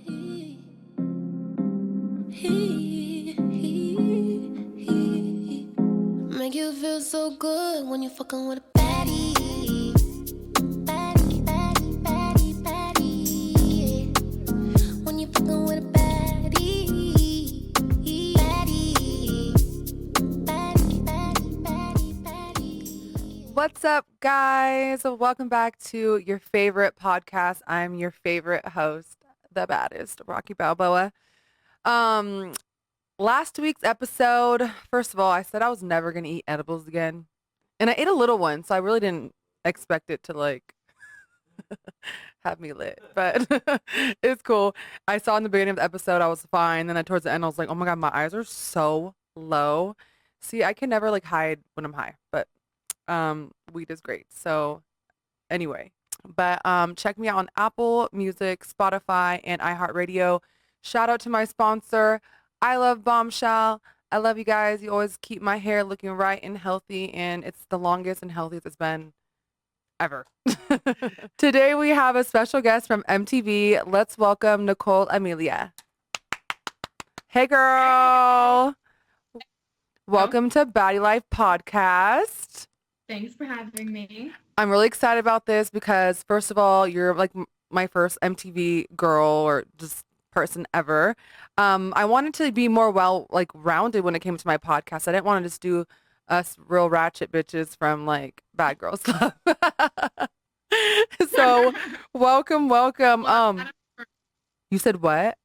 Make you feel so good when you're fucking with a baddie. Baddie, baddie, baddie, baddie. When you're fucking with a baddie. Baddie. Baddie, baddie, baddie, baddie. What's up, guys? Welcome back to your favorite podcast. I'm your favorite host, the baddest, Rocky Balboa. Last week's episode, first of all, I said I was never going to eat edibles again. And I ate a little one, so I really didn't expect it to, like, have me lit. But it's cool. I saw in the beginning of the episode I was fine. Then towards the end, I was like, oh, my God, my eyes are so low. See, I can never, like, hide when I'm high. But weed is great. So anyway. But check me out on Apple Music, Spotify, and iHeartRadio. Shout out to my sponsor, I love Bombshell. I love you guys. You always keep my hair looking right and healthy, and it's the longest and healthiest it's been ever. Today we have a special guest from MTV. Let's welcome Nicole Amelia. Hey, girl. Welcome to Baddy Lyfe Podcast. Thanks for having me. I'm really excited about this because, first of all, you're like my first MTV girl or just person ever. I wanted to be more rounded when it came to my podcast. I didn't want to just do us real ratchet bitches from like Bad Girls Club. So welcome. You said what?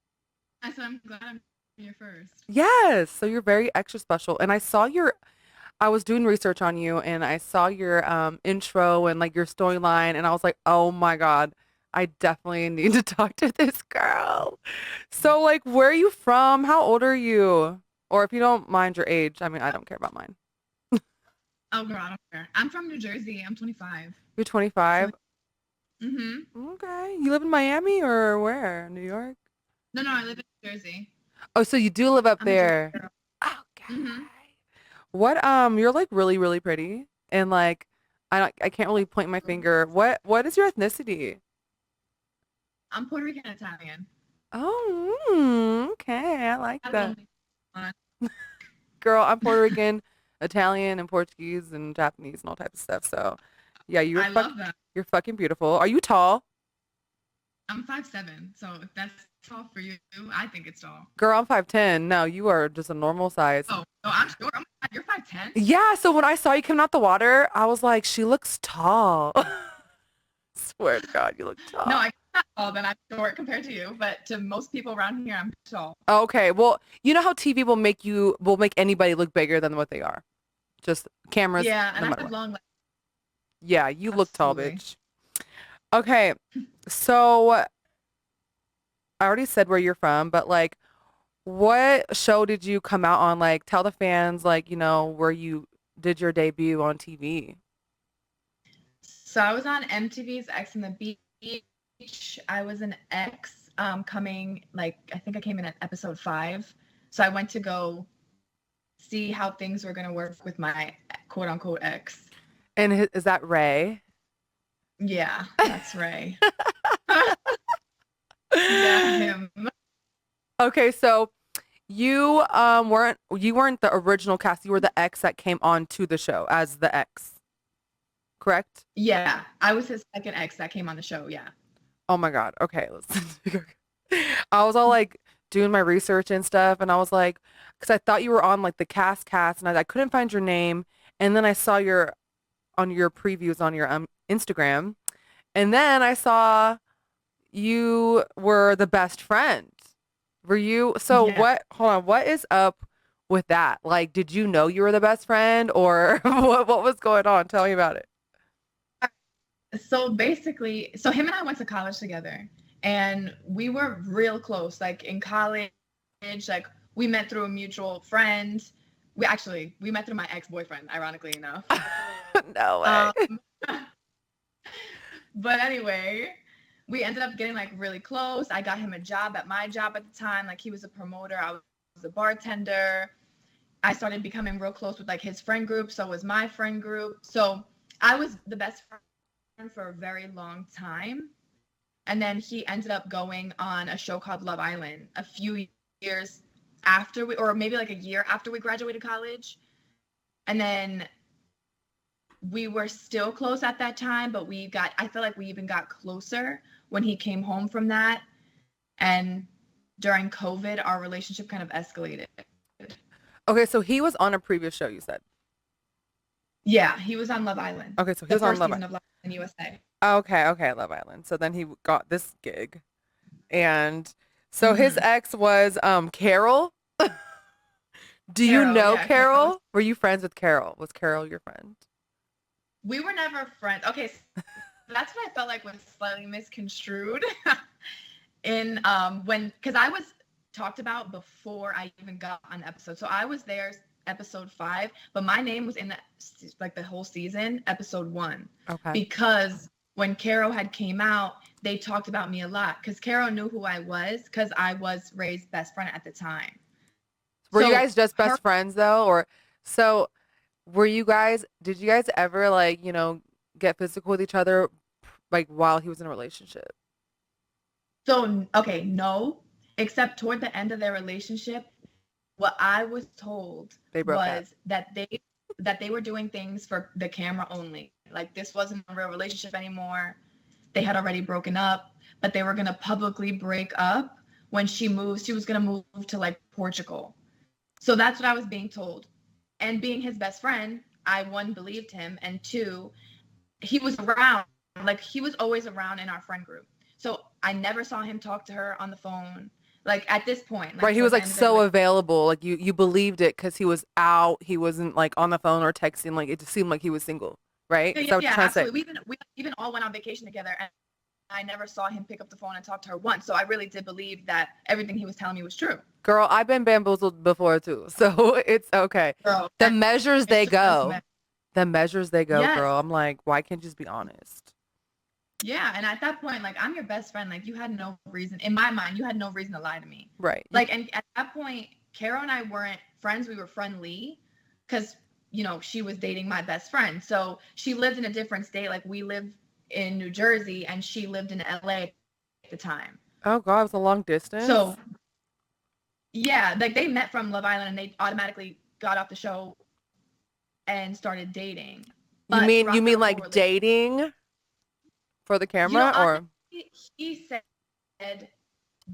I said I'm glad I'm here first. Yes. So you're very extra special. And I was doing research on you and I saw your intro and like your storyline and I was like, oh my God, I definitely need to talk to this girl. So like, where are you from? How old are you? Or if you don't mind your age, I mean, I don't care about mine. Oh girl, I don't care. I'm from New Jersey. I'm 25. You're 25? Mm-hmm. Okay. You live in Miami or where? New York? No, I live in New Jersey. Oh, so you do live up I'm a there. Jersey girl. Okay. Mm-hmm. What, you're like really, really pretty. And like, I can't really point my finger. What is your ethnicity? I'm Puerto Rican Italian. Oh, okay. I like that. I Girl, I'm Puerto Rican, Italian, and Portuguese, and Japanese, and all types of stuff. So, yeah, love that. You're fucking beautiful. Are you tall? I'm 5'7", so if that's tall for you, I think it's tall. Girl, I'm 5'10". No, you are just a normal size. Oh, no, I'm short. You're 5'10"? Yeah, so when I saw you coming out the water, I was like, she looks tall. Swear to God, you look tall. No, I'm not tall, then I'm short compared to you, but to most people around here, I'm tall. Okay, well, you know how TV will make anybody look bigger than what they are. Just cameras. Yeah, and no I matter have what. long legs. Yeah, you look tall, Absolutely. bitch. Okay, so I already said where you're from, but like, what show did you come out on? Like, tell the fans, like, you know, where you did your debut on TV. So I was on MTV's X on the Beach. I was an X coming, like, I think I came in at episode 5. So I went to go see how things were going to work with my quote unquote ex. And is that Ray? Yeah, that's Ray. Yeah, him. Okay, so you weren't the original cast. You were the ex that came on to the show as the ex, correct? Yeah, I was his second ex that came on the show. Yeah. Oh my God. Okay, listen. I was all like doing my research and stuff, and I was like, because I thought you were on like the cast, and I couldn't find your name, and then I saw your previews on your Instagram, and then I saw you were the best friend. Were you? So Yeah. what? Hold on. What is up with that? Like, did you know you were the best friend, or what was going on? Tell me about it. So basically, him and I went to college together and we were real close. Like in college, like we met through a mutual friend. We met through my ex-boyfriend, ironically enough. No way. But anyway, we ended up getting like really close. I got him a job at my job at the time. Like he was a promoter. I was a bartender. I started becoming real close with like his friend group. So was my friend group. So I was the best friend for a very long time. And then he ended up going on a show called Love Island a few years after or maybe like a year after we graduated college. And then we were still close at that time, but I feel like we even got closer when he came home from that. And during COVID, our relationship kind of escalated. Okay, so he was on a previous show, you said. Yeah, he was on Love Island. Okay, so he was on Love Island of Love Island USA. Okay, Love Island. So then he got this gig. And so his ex was Carol. Do you know Carol? Were you friends with Carol? Was Carol your friend? We were never friends. Okay, so that's what I felt like was slightly misconstrued in because I was talked about before I even got on the episode. So I was there episode 5, but my name was in the whole season, episode 1. Okay. Because when Carol had came out, they talked about me a lot because Carol knew who I was because I was Ray's best friend at the time. Were you guys just best friends though? Or so did you guys ever like, get physical with each other like while he was in a relationship? So, okay, no, except toward the end of their relationship, what I was told was that they were doing things for the camera only. Like this wasn't a real relationship anymore. They had already broken up, but they were going to publicly break up when she moved. She was going to move to like Portugal. So that's what I was being told. And being his best friend, I, 1, believed him. And 2, he was around. Like he was always around in our friend group. So I never saw him talk to her on the phone. Like at this point. Like, right. He was like so available. Like you believed it because he was out. He wasn't like on the phone or texting. Like it just seemed like he was single. Right. Yeah, absolutely. We even all went on vacation together. And I never saw him pick up the phone and talk to her once. So I really did believe that everything he was telling me was true. Girl, I've been bamboozled before too. So it's okay. Girl, the measures they go. The measures they go, yes. Girl. I'm like, why can't you just be honest? Yeah. And at that point, like, I'm your best friend. Like, you had no reason, in my mind, you had no reason to lie to me. Right. Like, and at that point, Carol and I weren't friends. We were friendly because, she was dating my best friend. So she lived in a different state. Like, we lived in New Jersey and she lived in LA at the time. Oh God, it was a long distance. So yeah, like they met from Love Island and they automatically got off the show and started dating. But you mean like dating for the camera or? He said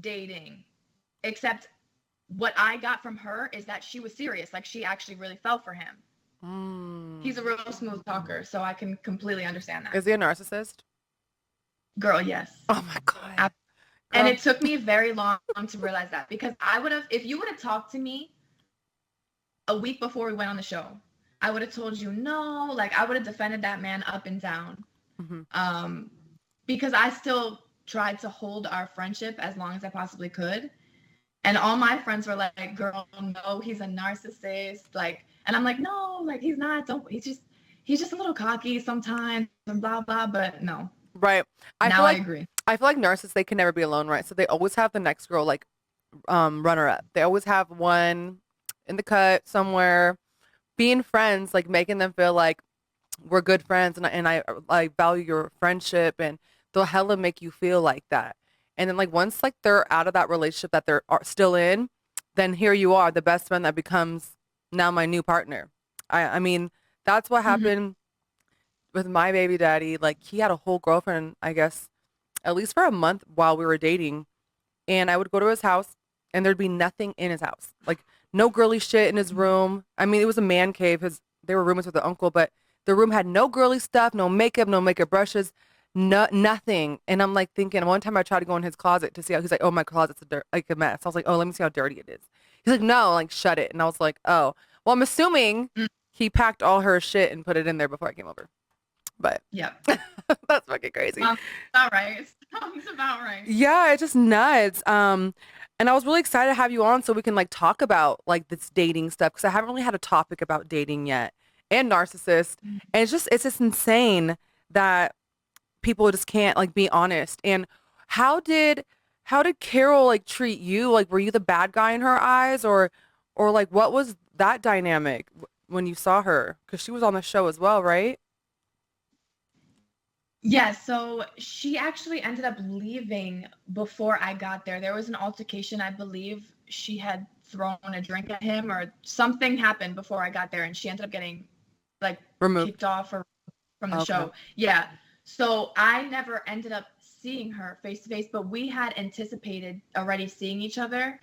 dating, except what I got from her is that she was serious. Like she actually really fell for him. He's a real smooth talker, so I can completely understand that. Is he a narcissist? Girl, yes. Oh my God. And it took me very long to realize that because if you would have talked to me a week before we went on the show, I would have told you no, like I would have defended that man up and down. Mm-hmm. Because I still tried to hold our friendship as long as I possibly could. And all my friends were like, girl, no, he's a narcissist. Like, and I'm like, no, like he's not. He's just a little cocky sometimes and blah, blah, but no. Right. I agree. I feel like narcissists, they can never be alone, right? So they always have the next girl, like, runner up. They always have one in the cut somewhere, being friends, like making them feel like we're good friends. And I value your friendship and they'll hella make you feel like that. And then like once like they're out of that relationship that they're still in, then here you are, the best friend that becomes now my new partner. I mean, that's what happened with my baby daddy. Like he had a whole girlfriend, I guess, at least for a month while we were dating. And I would go to his house and there'd be nothing in his house. Like no girly shit in his room. I mean, it was a man cave. They were roommates with the uncle, but the room had no girly stuff, no makeup brushes, nothing. And I'm like thinking, one time I tried to go in his closet to see how, he's like, oh, my closet's like a mess. I was like, oh, let me see how dirty it is. He's like, no, like shut it. And I was like, oh, well, I'm assuming he packed all her shit and put it in there before I came over. But yeah, that's fucking crazy. About right. Sounds about right. Yeah, it's just nuts. And I was really excited to have you on so we can like talk about like this dating stuff because I haven't really had a topic about dating yet and narcissists. And it's just insane that people just can't like be honest. And how did Carol like treat you? Like, were you the bad guy in her eyes or like what was that dynamic when you saw her? Because she was on the show as well, right? Yeah, so she actually ended up leaving before I got there. There was an altercation. I believe she had thrown a drink at him or something happened before I got there, and she ended up getting like Removed. kicked off or from the Okay. show. Yeah. So I never ended up seeing her face to face, but we had anticipated already seeing each other.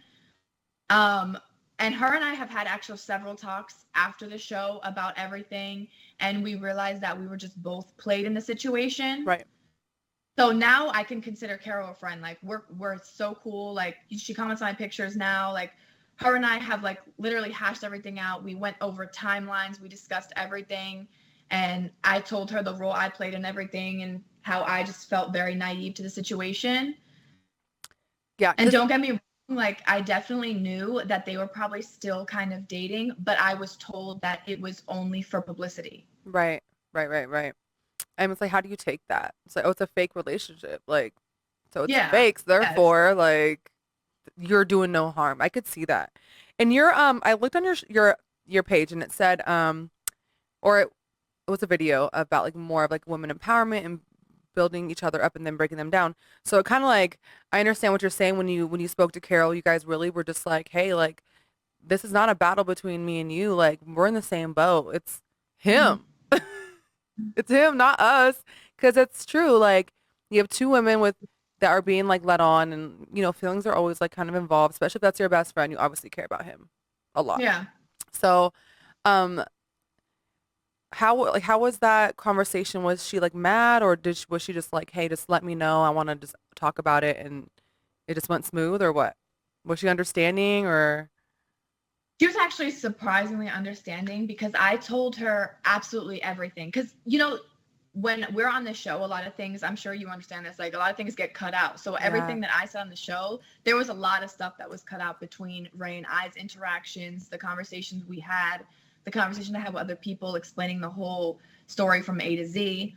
And her and I have had actual several talks after the show about everything, and we realized that we were just both played in the situation. Right. So now I can consider Carol a friend. Like we're so cool. Like she comments on my pictures now. Like her and I have like literally hashed everything out. We went over timelines. We discussed everything. And I told her the role I played in everything and how I just felt very naive to the situation. Yeah. And don't get me wrong, like I definitely knew that they were probably still kind of dating, but I was told that it was only for publicity. Right. And it's like, how do you take that? It's like, oh, it's a fake relationship. Like, so it's fake. So therefore, like, you're doing no harm. I could see that. And I looked on your page and it said, or it was a video about like more of like women empowerment and building each other up and then breaking them down. So it kind of like, I understand what you're saying when you spoke to Carol, you guys really were just like, hey, like, this is not a battle between me and you. Like, we're in the same boat. It's him. It's him, not us. Because it's true. Like, you have two women that are being like led on, and feelings are always like kind of involved, especially if that's your best friend. You obviously care about him a lot. Yeah. So, how was that conversation? Was she like mad, or was she just like, hey, just let me know. I want to just talk about it, and it just went smooth, or what? Was she understanding, or? She was actually surprisingly understanding because I told her absolutely everything. Because, when we're on the show, a lot of things, I'm sure you understand this, like a lot of things get cut out. So everything that I said on the show, there was a lot of stuff that was cut out between Ray and I's interactions, the conversations we had, the conversation I had with other people explaining the whole story from A to Z.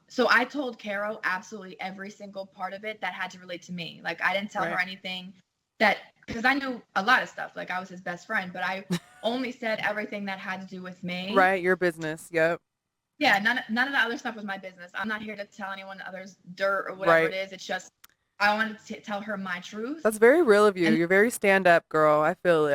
So I told Caro absolutely every single part of it that had to relate to me. Like I didn't tell her anything because I knew a lot of stuff. Like I was his best friend, but I only said everything that had to do with me. Right, your business. Yep. Yeah, none of the other stuff was my business. I'm not here to tell anyone others dirt or whatever it is. It's just I wanted to tell her my truth. That's very real of you. You're very stand up, girl. I feel it.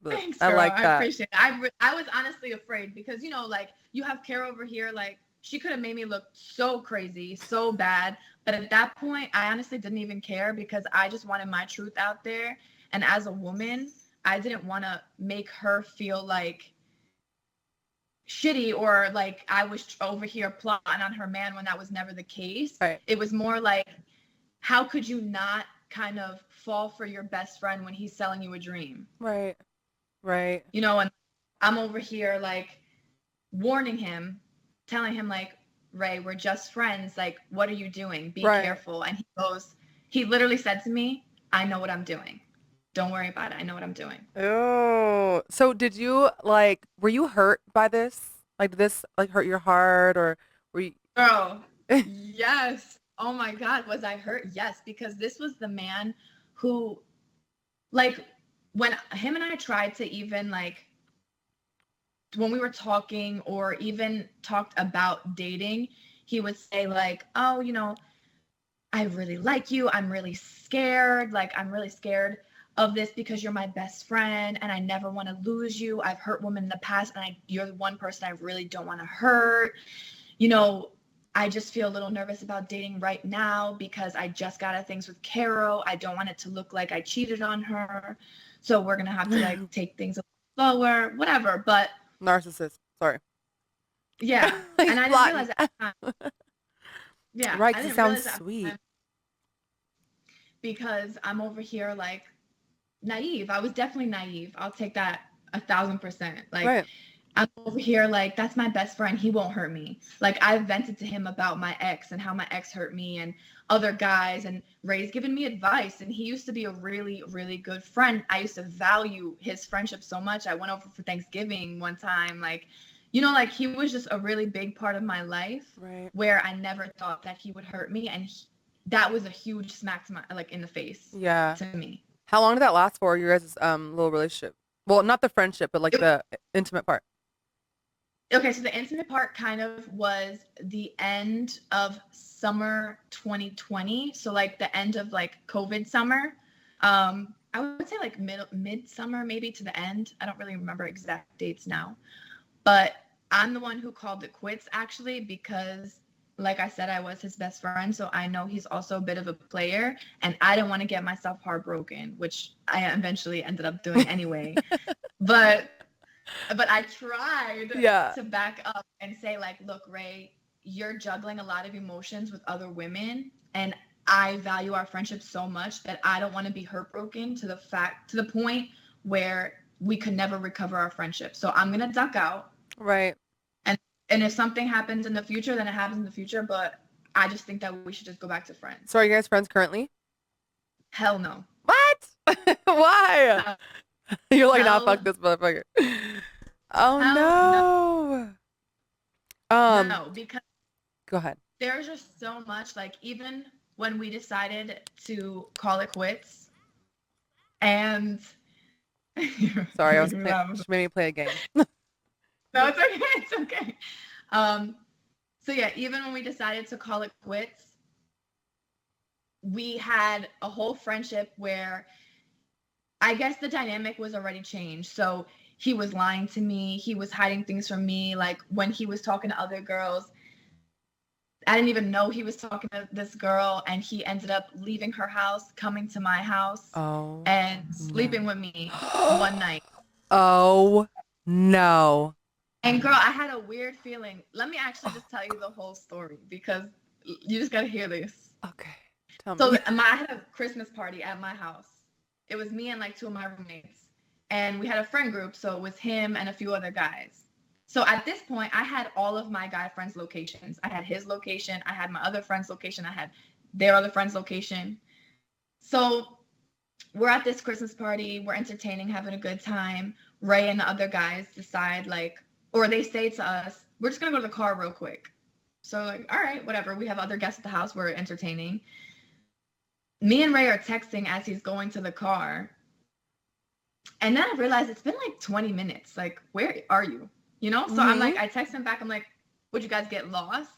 Thanks, I girl. like that. I appreciate it. I was honestly afraid because like you have Kara over here, like she could have made me look so crazy, so bad. But at that point, I honestly didn't even care because I just wanted my truth out there. And as a woman, I didn't want to make her feel like shitty or like I was over here plotting on her man when that was never the case. Right. It was more like, how could you not kind of fall for your best friend when he's selling you a dream? Right. And I'm over here like warning him, telling him like, Ray, we're just friends. Like, what are you doing? Be careful. And he literally said to me, I know what I'm doing. Don't worry about it. I know what I'm doing. Oh, so did you were you hurt by this? Like, did this hurt your heart, or were you? Girl, yes. Oh my God, was I hurt? Yes, because this was the man who, like, when him and I tried to even when we were talking or even talked about dating, he would say like, oh, I really like you. I'm really scared. Like, I'm really scared of this because you're my best friend and I never want to lose you. I've hurt women in the past and you're the one person I really don't want to hurt. I just feel a little nervous about dating right now because I just got out of things with Caro. I don't want it to look like I cheated on her. So we're going to have to take things a little slower, whatever. But narcissist. Sorry. Yeah. And I didn't realize at the time. Yeah. Right. It sounds sweet. Because I'm over here like naive. I was definitely naive. I'll take that 1,000%. Like I'm over here like, that's my best friend. He won't hurt me. Like I vented to him about my ex and how my ex hurt me and other guys, and Ray's given me advice, and he used to be a really, really good friend. I used to value his friendship so much. I went over for Thanksgiving one time. Like, like he was just a really big part of my life where I never thought that he would hurt me. And that was a huge smack to my, in the face to me. How long did that last for, your guys' little relationship? Well, not the friendship, but the intimate part. Okay, so the intimate part kind of was the end of summer 2020. So like the end of like COVID summer. I would say like midsummer, maybe to the end. I don't really remember exact dates now. But I'm the one who called it quits actually because like I said, I was his best friend. So I know he's also a bit of a player and I didn't want to get myself heartbroken, which I eventually ended up doing anyway. But I tried Yeah. to back up and say like, look, Ray, you're juggling a lot of emotions with other women and I value our friendship so much that I don't want to be heartbroken to the point where we could never recover our friendship. So I'm going to duck out. Right. And if something happens in the future, then it happens in the future, but I just think that we should just go back to friends. So are you guys friends currently? Hell no. What? Why? You're like, nah, Hell- fuck this motherfucker. Oh Hell no. No, because Go ahead. there's just so much, like even when we decided to call it quits and Sorry, she made me play a game. No, it's okay. It's okay. So yeah, even when we decided to call it quits, we had a whole friendship where I guess the dynamic was already changed. So he was lying to me. He was hiding things from me. Like when he was talking to other girls, I didn't even know he was talking to this girl, and he ended up leaving her house, coming to my house, and sleeping with me one night. Oh no. And girl, I had a weird feeling. Let me actually just tell you the whole story because you just gotta hear this. Okay. Tell So me. I had a Christmas party at my house. It was me and like two of my roommates. And we had a friend group, so it was him and a few other guys. So at this point, I had all of my guy friends' locations. I had his location, I had my other friend's location, I had their other friend's location. So we're at this Christmas party, we're entertaining, having a good time. Ray and the other guys decide like, or they say to us, we're just gonna go to the car real quick. So like, all right, whatever. We have other guests at the house, we're entertaining. Me and Ray are texting as he's going to the car. And then I realized it's been like 20 minutes. Like, where are you? You know? So I'm like, I text him back. I'm like, would you guys get lost?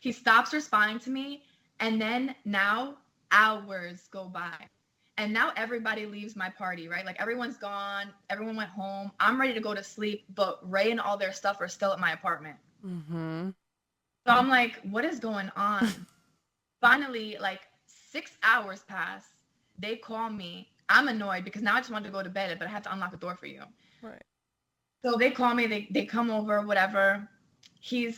He stops responding to me. And then now hours go by. And now everybody leaves my party, right? Like everyone's gone. Everyone went home. I'm ready to go to sleep. But Ray and all their stuff are still at my apartment. Mm-hmm. So I'm like, what is going on? Finally, like 6 hours pass. They call me. I'm annoyed because now I just want to go to bed, but I have to unlock the door for you. Right. So they call me. They come over, whatever. He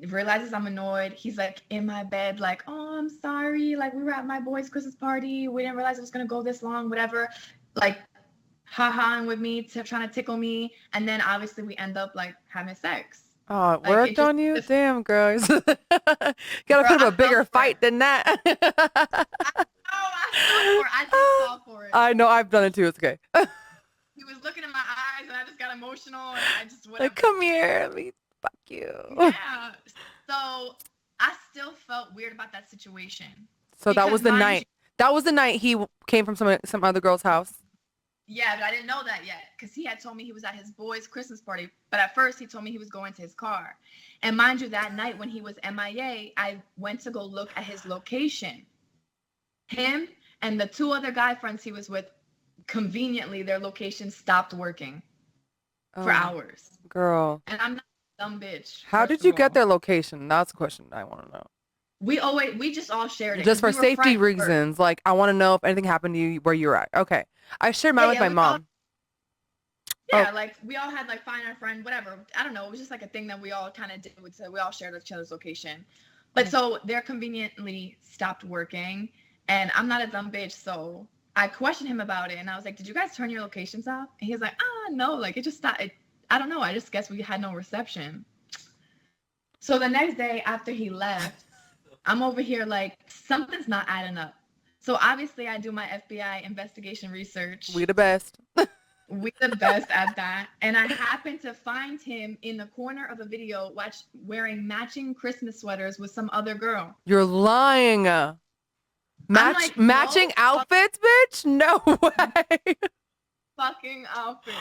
realizes I'm annoyed. He's like in my bed, like, oh, I'm sorry. Like we were at my boy's Christmas party. We didn't realize it was going to go this long, whatever. Like ha-haing with me, trying to tickle me. And then obviously we end up like having sex. Oh, it Like, worked on you? Damn, girls. Gotta put up a bigger fight than that. I just fell for it. I know, I've done it too. It's okay. He was looking in my eyes and I just got emotional and I just whatever. Like, come here, let me fuck you. Yeah. So I still felt weird about that situation. So that was the night. That was the night he came from some other girl's house. Yeah, but I didn't know that yet because he had told me he was at his boy's Christmas party. But at first he told me he was going to his car. And mind you, that night when he was MIA, I went to go look at his location. Him and the two other guy friends he was with, conveniently, their location stopped working for hours. Girl. And I'm not a dumb bitch. How did you get their location? That's a question I want to know. We just all shared it. Just for safety reasons. Like, I want to know if anything happened to you where you're at. Okay. I shared mine with my mom. Like we all had like find our friend, whatever. I don't know. It was just like a thing that we all kind of did. So we all shared each other's location. But so they're conveniently stopped working. And I'm not a dumb bitch. So I questioned him about it. And I was like, did you guys turn your locations off? And he was like, no. Like it just stopped. I don't know. I just guess we had no reception. So the next day after he left, I'm over here like, something's not adding up. So obviously I do my FBI investigation research. We the best. We the best at that. And I happened to find him in the corner of a video wearing matching Christmas sweaters with some other girl. You're lying. Matching outfits, bitch? No way. Fucking outfits.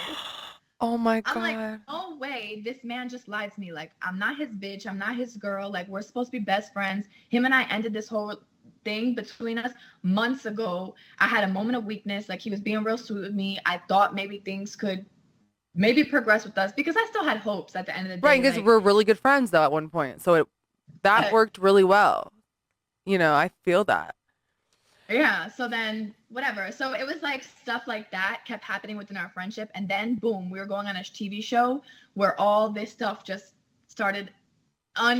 Oh my I'm like, God. no way, this man just lied to me. Like, I'm not his bitch. I'm not his girl. Like, we're supposed to be best friends. Him and I ended this whole thing between us months ago. I had a moment of weakness. Like, he was being real sweet with me. I thought maybe things could maybe progress with us because I still had hopes at the end of the day. Right, because Like, we're really good friends though at one point. So that worked really well. You know, I feel that. yeah, so then whatever. So it was like stuff like that kept happening within our friendship. And then boom, we were going on a TV show where all this stuff just started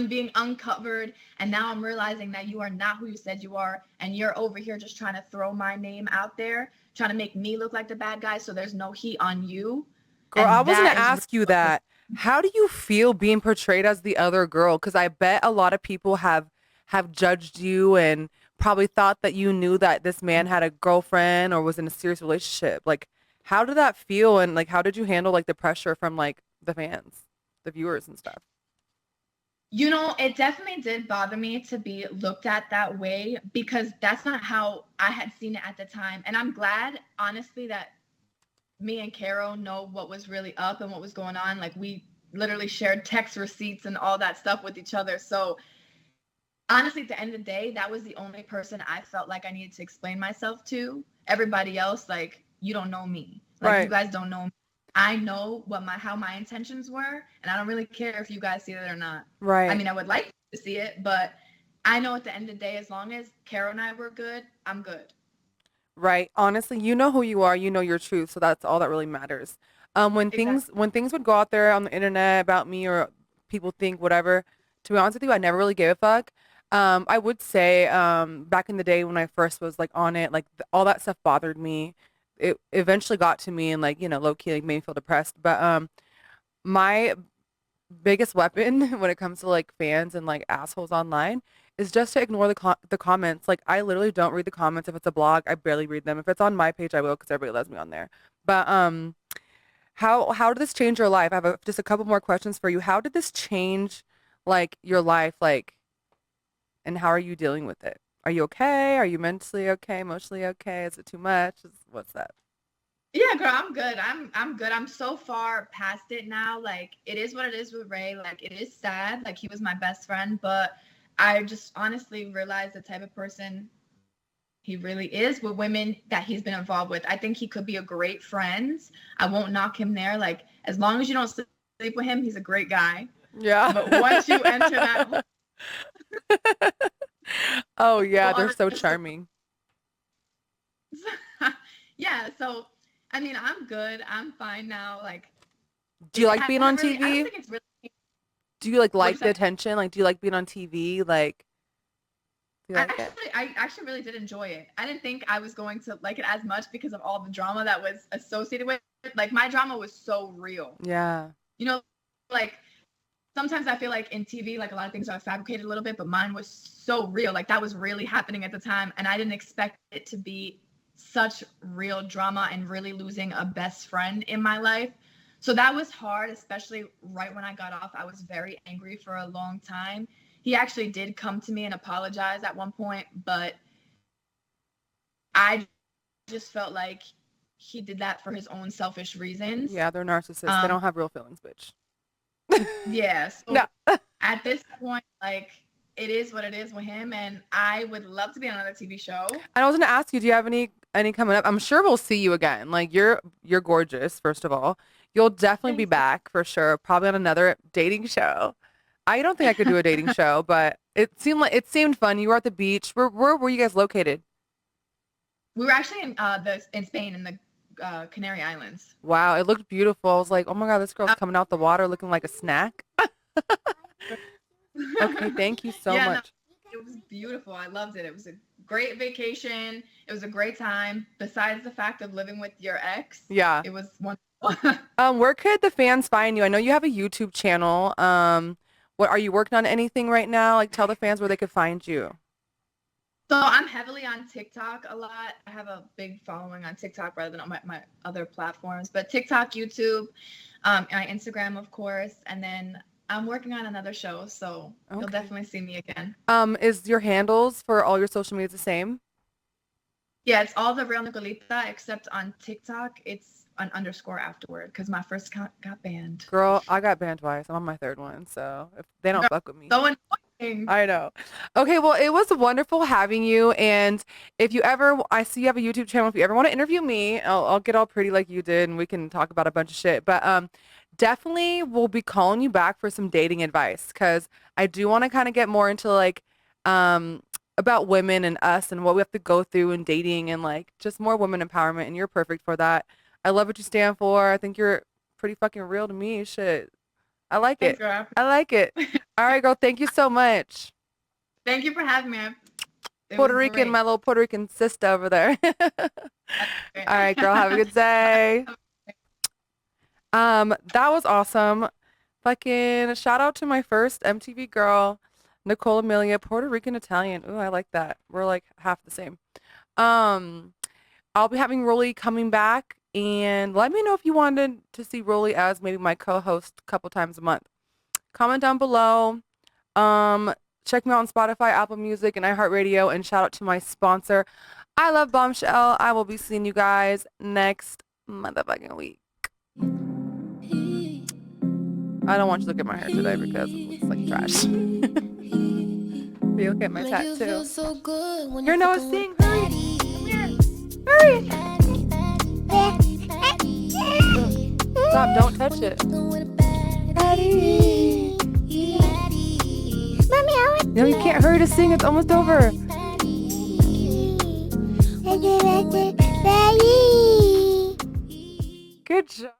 being uncovered. And now I'm realizing that you are not who you said you are. And you're over here just trying to throw my name out there, trying to make me look like the bad guy. So there's no heat on you. Girl, And I was gonna that is ask you that. How do you feel being portrayed as the other girl? Because I bet a lot of people have judged you and probably thought that you knew that this man had a girlfriend or was in a serious relationship. Like, how did that feel? And like, how did you handle like the pressure from like the fans, the viewers and stuff? You know, it definitely did bother me to be looked at that way because that's not how I had seen it at the time. And I'm glad, honestly, that me and Carol know what was really up and what was going on. Like, we literally shared text receipts and all that stuff with each other. So honestly, at the end of the day, that was the only person I felt like I needed to explain myself to. Everybody else, like, you don't know me. Like, Right. you guys don't know me. I know how my intentions were, and I don't really care if you guys see it or not. Right. I mean, I would like to see it, but I know at the end of the day, as long as Carol and I were good, I'm good. Right. Honestly, you know who you are, you know your truth, so that's all that really matters. When Exactly. things would go out there on the internet about me or people think whatever, to be honest with you, I never really gave a fuck. I would say back in the day when I first was like on it, like all that stuff bothered me. It eventually got to me and like, you know, low key like made me feel depressed. But my biggest weapon when it comes to like fans and like assholes online is just to ignore the comments. Like I literally don't read the comments. If it's a blog, I barely read them. If it's on my page, I will because everybody loves me on there. But how did this change your life? I have just a couple more questions for you. How did this change like your life, like, and how are you dealing with it? Are you okay? Are you mentally okay? Emotionally okay? Is it too much? What's that? Yeah, girl, I'm good. I'm good. I'm so far past it now. Like, it is what it is with Ray. Like, it is sad. Like, he was my best friend, but I just honestly realized the type of person he really is with women that he's been involved with. I think he could be a great friend. I won't knock him there. Like, as long as you don't sleep with him, he's a great guy. Yeah. But once you enter that Oh yeah, they're so charming. yeah, so I mean, I'm good. I'm fine now. Like, Do you like being on really, TV? I don't think it's really. Do you like What's the that? attention? Like, do you like being on TV? Like, do you like it? I actually really did enjoy it. I didn't think I was going to like it as much because of all the drama that was associated with it. Like, my drama was so real. Yeah. You know, like sometimes I feel like in TV, like a lot of things are fabricated a little bit, but mine was so real. Like, that was really happening at the time, and I didn't expect it to be such real drama and really losing a best friend in my life. So that was hard, especially right when I got off. I was very angry for a long time. He actually did come to me and apologize at one point, but I just felt like he did that for his own selfish reasons. Yeah, they're narcissists. They don't have real feelings, bitch. Yeah. So No. at this point, like, it is what it is with him, and I would love to be on another TV show. I was gonna ask you, do you have any coming up? I'm sure we'll see you again. Like you're gorgeous, first of all. You'll definitely be Thanks. back for sure. Probably on another dating show. I don't think I could do a dating show, but it seemed fun. You were at the beach. Where were you guys located? We were actually in Spain in the Canary Islands. Wow, it looked beautiful. I was like, oh my God, this girl's coming out the water looking like a snack. Okay, thank you so much. No, it was beautiful. I loved it. It was a great vacation. It was a great time. Besides the fact of living with your ex, Yeah. it was wonderful. Where could the fans find you? I know you have a YouTube channel. What are you working on anything right now? Like tell the fans where they could find you. So I'm heavily on TikTok a lot. I have a big following on TikTok rather than on my other platforms. But TikTok, YouTube, and Instagram, of course. And then I'm working on another show, so you'll definitely see me again. Is your handles for all your social media the same? Yeah, it's all the real Nicolita, except on TikTok, it's an underscore afterward because my first account got banned. Girl, I got banned twice. I'm on my third one, so if they don't fuck with me. So annoying. I know. Okay, well, it was wonderful having you. And if you ever, I see you have a YouTube channel. If you ever want to interview me, I'll get all pretty like you did, and we can talk about a bunch of shit. But definitely we'll be calling you back for some dating advice because I do want to kind of get more into like about women and us and what we have to go through in dating and like just more women empowerment. And you're perfect for that. I love what you stand for. I think you're pretty fucking real to me. Shit. I like it. Thanks, I like it. All right, girl. Thank you so much. Thank you for having me. Puerto Rican, my little Puerto Rican sister over there. All right, girl. Have a good day. That was awesome. Fucking shout out to my first MTV girl, Nicole Amelia, Puerto Rican Italian. Ooh, I like that. We're like half the same. I'll be having Rolly coming back, and let me know if you wanted to see Rolly as maybe my co-host a couple times a month. Comment down below. Check me out on Spotify, Apple Music, and iHeartRadio, and shout out to my sponsor. I love Bombshell. I will be seeing you guys next motherfucking week. I don't want you to look at my hair today because it looks like trash. But you'll get my tattoo. Here, Noah, sing. Hurry. Stop, don't touch it. Baddie. No, you can't hurry to sing. It's almost over. Good job.